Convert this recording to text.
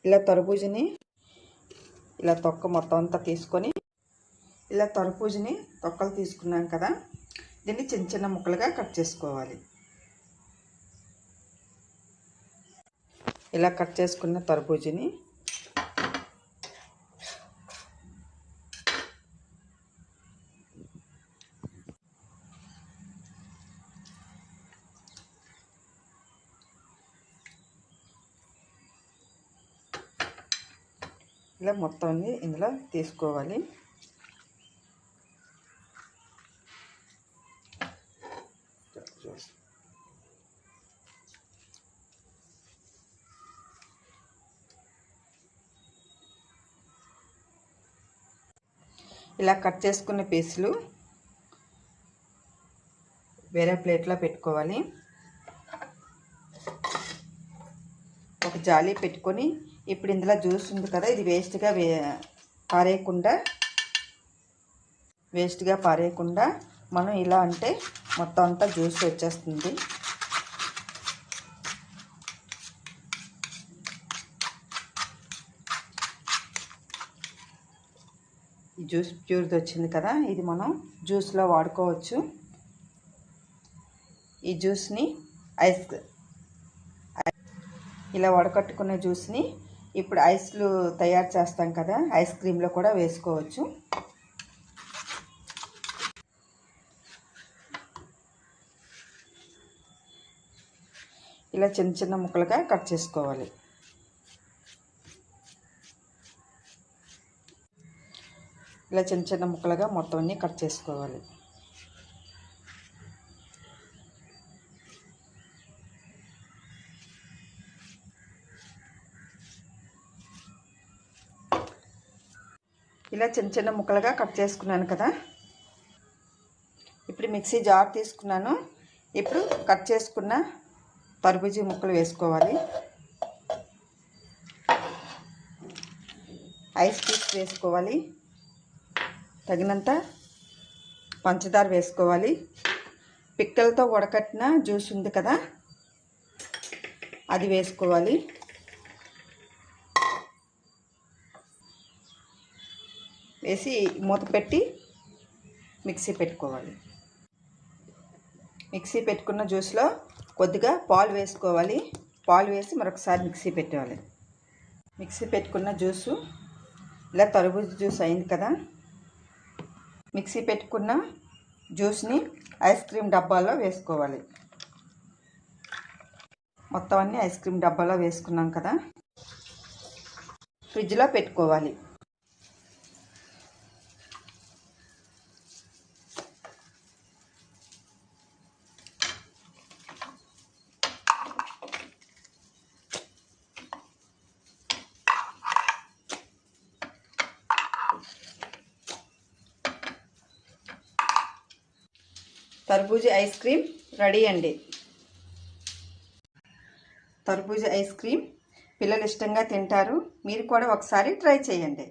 ఇలా తర్బూజని ఇలా తొక్క మొత్తం అంతా తీసుకొని ఇలా తర్బూజని తొక్కలు తీసుకున్నాం కదా, దీన్ని చిన్న చిన్న ముక్కలుగా కట్ చేసుకోవాలి. ఇలా కట్ చేసుకున్న తర్బూజని ఇలా మొత్తం ఇందులో తీసుకోవాలి. ఇలా కట్ చేసుకున్న పీసులు వేరే ప్లేట్లో పెట్టుకోవాలి. ఒక జాలి పెట్టుకొని ఇప్పుడు ఇందులో జ్యూస్ ఉంది కదా, ఇది వేస్ట్గా పారేయకుండా మనం ఇలా అంటే మొత్తం అంతా జ్యూస్ వచ్చేస్తుంది. ఈ జ్యూస్ ప్యూర్ది వచ్చింది కదా, ఇది మనం జ్యూస్లో వాడుకోవచ్చు. ఈ జ్యూస్ని ఇలా వడకట్టుకున్న జ్యూస్ని ఇప్పుడు ఐస్లు తయారు చేస్తాం కదా, ఐస్ క్రీమ్లో కూడా వేసుకోవచ్చు. ఇలా చిన్న చిన్న ముక్కలుగా కట్ చేసుకోవాలి. ఇలా చిన్న చిన్న ముక్కలుగా మొత్తం అన్నీ కట్ చేసుకోవాలి. ఇలా చిన్న చిన్న ముక్కలుగా కట్ చేసుకున్నాను కదా, ఇప్పుడు మిక్సీ జార్ తీసుకున్నాను. ఇప్పుడు కట్ చేసుకున్న తర్బూజీ ముక్కలు వేసుకోవాలి. ఐస్ క్యూబ్స్ వేసుకోవాలి. తగినంత పంచదార వేసుకోవాలి. పిక్కలతో ఉడకట్టిన జ్యూస్ ఉంది కదా, అది వేసుకోవాలి. వేసి మూత పెట్టి మిక్సీ పెట్టుకోవాలి. మిక్సీ పెట్టుకున్న జ్యూస్లో కొద్దిగా పాలు వేసుకోవాలి. పాలు వేసి మరొకసారి మిక్సీ పెట్టాలి. మిక్సీ పెట్టుకున్న జ్యూసు ఇలా తర్బూజా జ్యూస్ అయింది కదా, మిక్సీ పెట్టుకున్న జ్యూస్ని ఐస్ క్రీమ్ డబ్బాలో వేసుకోవాలి. మొత్తం అన్నీ ఐస్ క్రీమ్ డబ్బాలో వేసుకున్నాం కదా, ఫ్రిడ్జ్లో పెట్టుకోవాలి. తర్బూజా ఐస్ క్రీమ్ రెడీ అండి. తర్బూజా ఐస్ క్రీమ్ పిల్లలు ఇష్టంగా తింటారు. మీరు కూడా ఒకసారి ట్రై చేయండి.